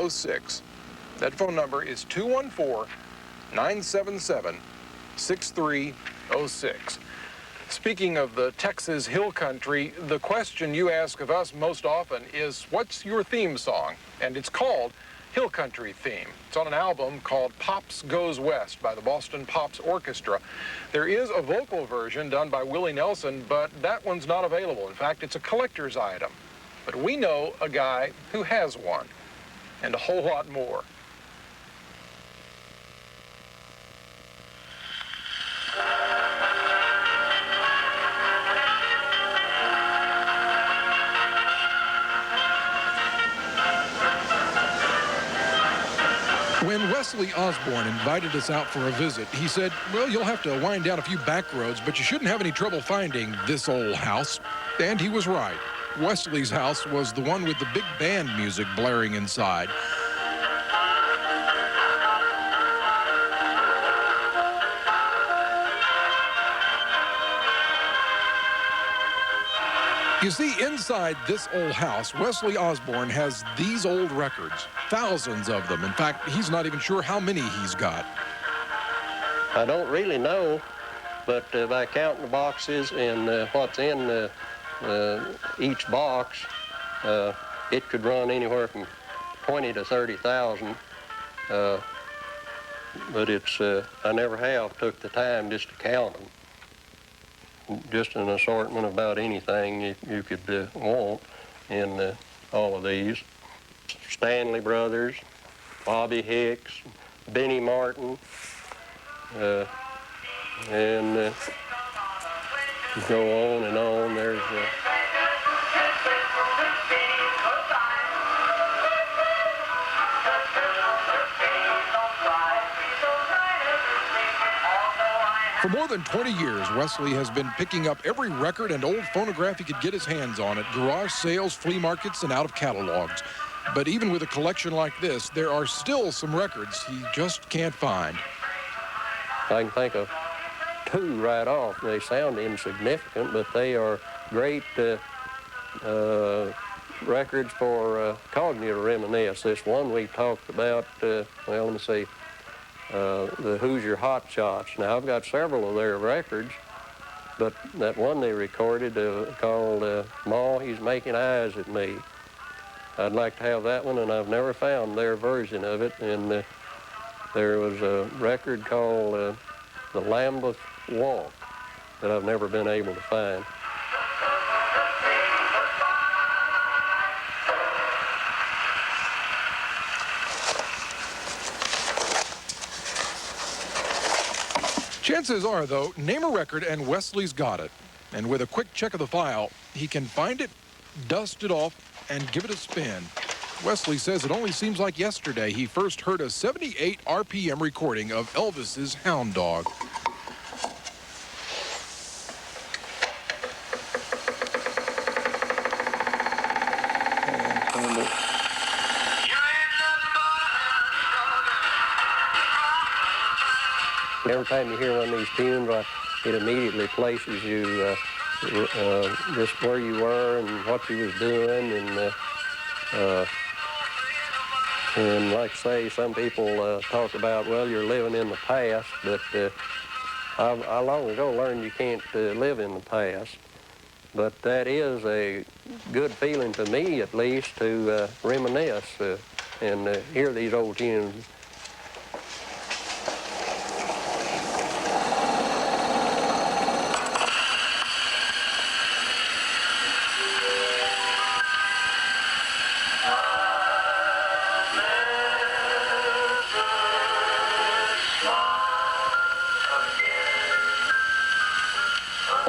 6306. That phone number is 214-977-6306. Speaking of the Texas Hill Country, the question you ask of us most often is, what's your theme song? And it's called Hill Country Theme. It's on an album called Pops Goes West by the Boston Pops Orchestra. There is a vocal version done by Willie Nelson, but that one's not available. In fact, it's a collector's item. But we know a guy who has one, and a whole lot more. When Wesley Osborne invited us out for a visit, he said, well, you'll have to wind down a few back roads, but you shouldn't have any trouble finding this old house. And he was right. Wesley's house was the one with the big band music blaring inside. You see, inside this old house, Wesley Osborne has these old records, thousands of them. In fact, he's not even sure how many he's got. I don't really know, but by counting the boxes and what's in each box, it could run anywhere from 20 to 30,000. But it's I never have took the time just to count them. Just an assortment of about anything you could want in all of these. Stanley Brothers, Bobby Hicks, Benny Martin, and go on and on. There's For more than 20 years, Wesley has been picking up every record and old phonograph he could get his hands on at garage sales, flea markets, and out of catalogs. But even with a collection like this, there are still some records he just can't find. I can think of two right off. They sound insignificant, but they are great records for causing you to reminisce. This one we talked about, well, let me see. The Hoosier Hot Shots. Now, I've got several of their records, but that one they recorded called Ma, He's Making Eyes at Me. I'd like to have that one, and I've never found their version of it. And there was a record called The Lambeth Walk that I've never been able to find. Chances are, though, name a record and Wesley's got it. And with a quick check of the file, he can find it, dust it off, and give it a spin. Wesley says it only seems like yesterday he first heard a 78 RPM recording of Elvis's Hound Dog. Every time you hear one of these tunes, it immediately places you just where you were and what you was doing, and like I say, some people talk about, well, you're living in the past, but I long ago learned you can't live in the past. But that is a good feeling to me, at least, to reminisce and hear these old tunes.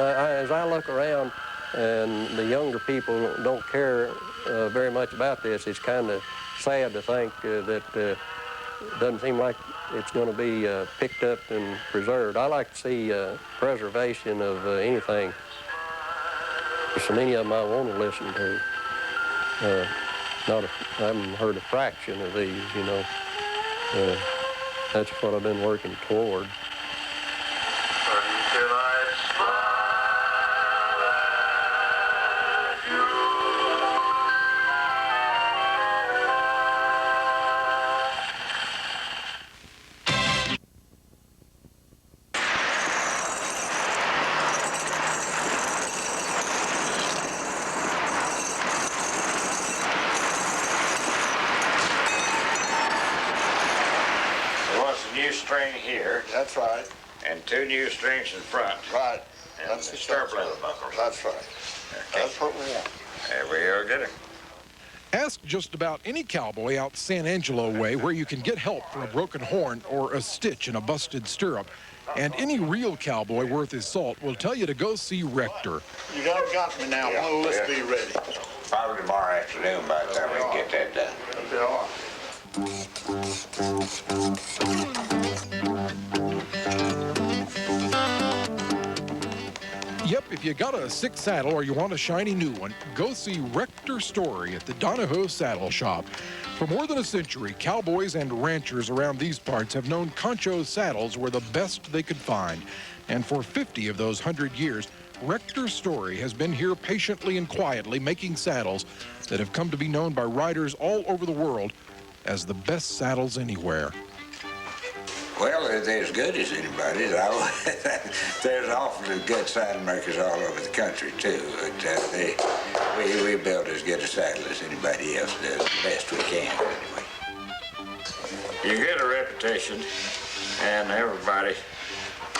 As I look around, and the younger people don't care very much about this, it's kind of sad to think that it doesn't seem like it's going to be picked up and preserved. I like to see preservation of anything. So many of them I want to listen to. I haven't heard a fraction of these, you know. That's what I've been working toward. new string here. That's right. And 2 new strings in front. Right. And That's the the stirrup short leather buckles. That's right. Okay. That's what we want. There we are, get it. Ask just about any cowboy out San Angelo way where you can get help for a broken horn or a stitch in a busted stirrup. And any real cowboy worth his salt will tell you to go see Rector. You done got me now. Yeah, Well, let's yeah. be ready. Probably tomorrow afternoon by the time we can get that done. That'll be all right. Yep, if you got a sick saddle or you want a shiny new one, go see Rector Story at the Donahoe Saddle Shop. For more than a century, cowboys and ranchers around these parts have known Concho saddles were the best they could find. And for 50 of those 100 years, Rector Story has been here patiently and quietly making saddles that have come to be known by riders all over the world as the best saddles anywhere. Well, they're as good as anybody. There's awfully good saddle makers all over the country, too. But we build as good a saddle as anybody else does, the best we can, anyway. You get a reputation, and everybody,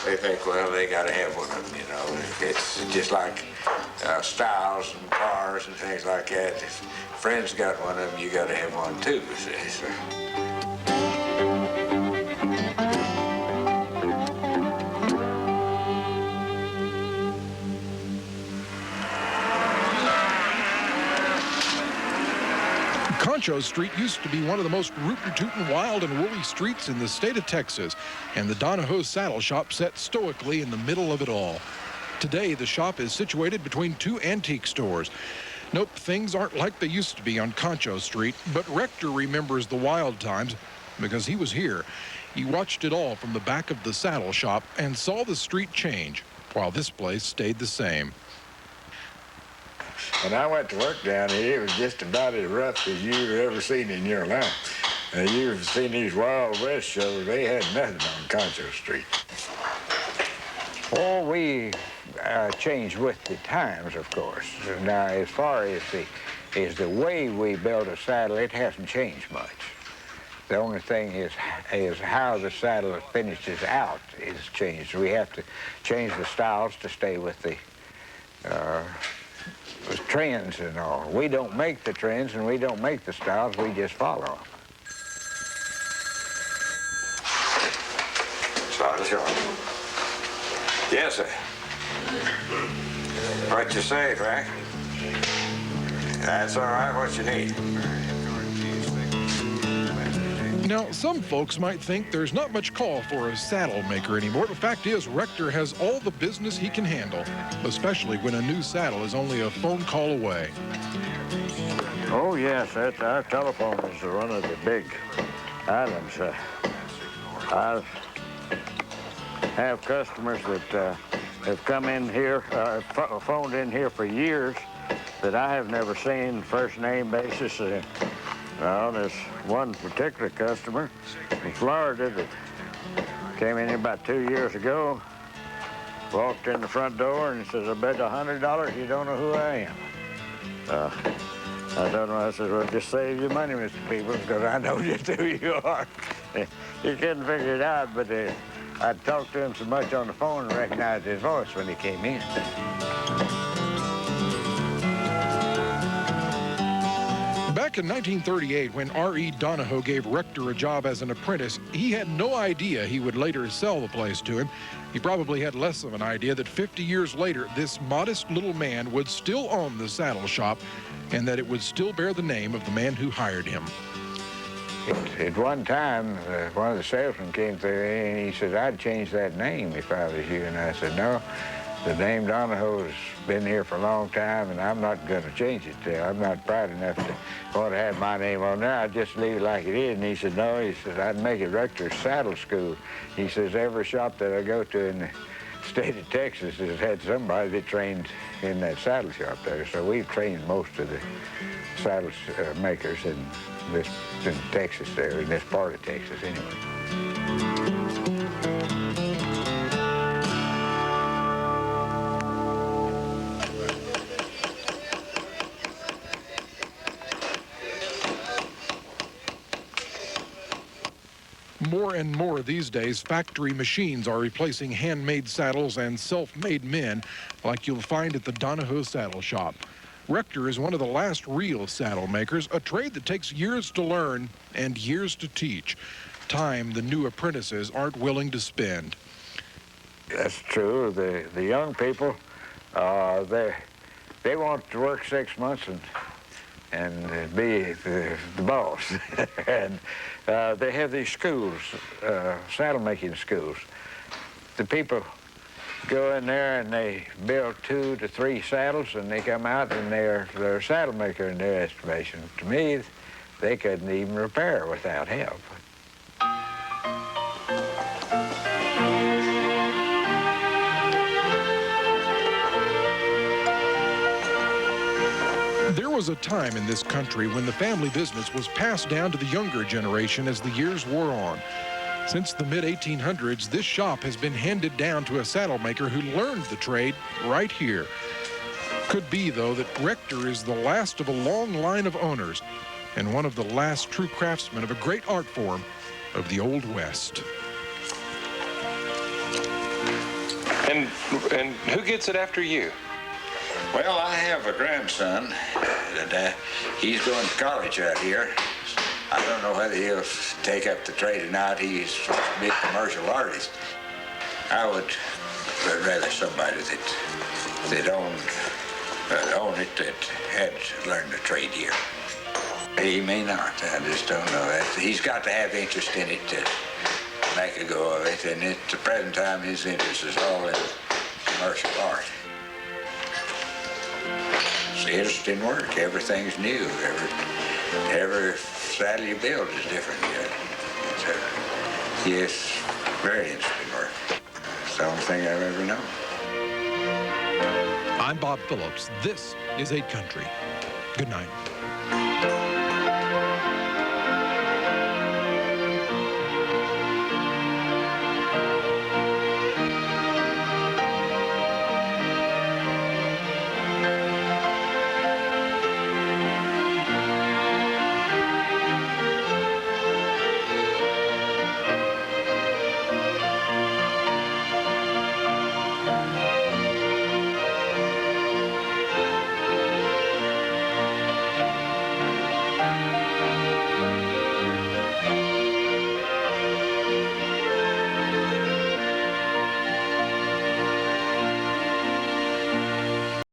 they think, well, they got to have one of them, you know. It's just like styles and cars and things like that. If a friend's got one of them, you got to have one, too, see, so. Concho Street used to be one of the most rootin'-tootin' wild and woolly streets in the state of Texas, and the Donahoe Saddle Shop sat stoically in the middle of it all. Today, the shop is situated between 2 antique stores. Nope, things aren't like they used to be on Concho Street, but Rector remembers the wild times because he was here. He watched it all from the back of the saddle shop and saw the street change, while this place stayed the same. When I went to work down here, it was just about as rough as you've ever seen in your life. You've seen these Wild West shows, they had nothing on Concho Street. Well, we changed with the times, of course. Now, as far as the way we build a saddle, it hasn't changed much. The only thing is how the saddle finishes out is changed. We have to change the styles to stay with the trends and all. We don't make the trends and we don't make the styles, we just follow them. Sorry, sure. Yes, sir. What you say, Frank? That's all right, what you need. Now, some folks might think there's not much call for a saddle maker anymore. The fact is, Rector has all the business he can handle, especially when a new saddle is only a phone call away. Oh, yes, our telephone is one of the big items. I have customers that have come in here, phoned in here for years that I have never seen first name basis. Well, there's one particular customer from Florida that came in here about 2 years ago, walked in the front door and says, I bet $100 you don't know who I am. I told him, I said, well, just save your money, Mr. Peoples, because I know just who you are. He couldn't figure it out, but I talked to him so much on the phone and recognized his voice when he came in. Back in 1938, when R.E. Donahoe gave Rector a job as an apprentice, he had no idea he would later sell the place to him. He probably had less of an idea that 50 years later, this modest little man would still own the saddle shop and that it would still bear the name of the man who hired him. At one time, one of the salesmen came through and he said, I'd change that name if I was you. And I said, no, the name Donahoe's been here for a long time and I'm not going to change it. I'm not proud enough to want to have my name on there. I'd just leave it like it is. And he said, no, he says, I'd make it Rector's Saddle School. He says, every shop that I go to in the state of Texas has had somebody that trained in that saddle shop there. So we've trained most of the saddle makers in Texas there, in this part of Texas anyway. More and more these days, factory machines are replacing handmade saddles and self-made men like you'll find at the Donahoe Saddle Shop. Rector is one of the last real saddle makers, a trade that takes years to learn and years to teach. Time the new apprentices aren't willing to spend. That's true. The young people, they want to work 6 months and be the boss. And they have these schools, saddle making schools. The people go in there and they build 2 to 3 saddles, and they come out and they're a saddle maker in their estimation. To me, they couldn't even repair without help. There was a time in this country when the family business was passed down to the younger generation as the years wore on. Since the mid-1800s, this shop has been handed down to a saddle maker who learned the trade right here. Could be, though, that Rector is the last of a long line of owners and one of the last true craftsmen of a great art form of the Old West. And who gets it after you? Well, I have a grandson that he's going to college out here. I don't know whether he'll take up the trade or not. He's supposed to be a commercial artist. I would rather somebody that owned it, that had learned the trade here. He may not. I just don't know. He's got to have interest in it to make a go of it. And at the present time, his interest is all in commercial art. It's interesting work. Everything's new. Every saddle you build is different. Yes, very interesting work. It's the only thing I've ever known. I'm Bob Phillips. This is 8 Country. Good night.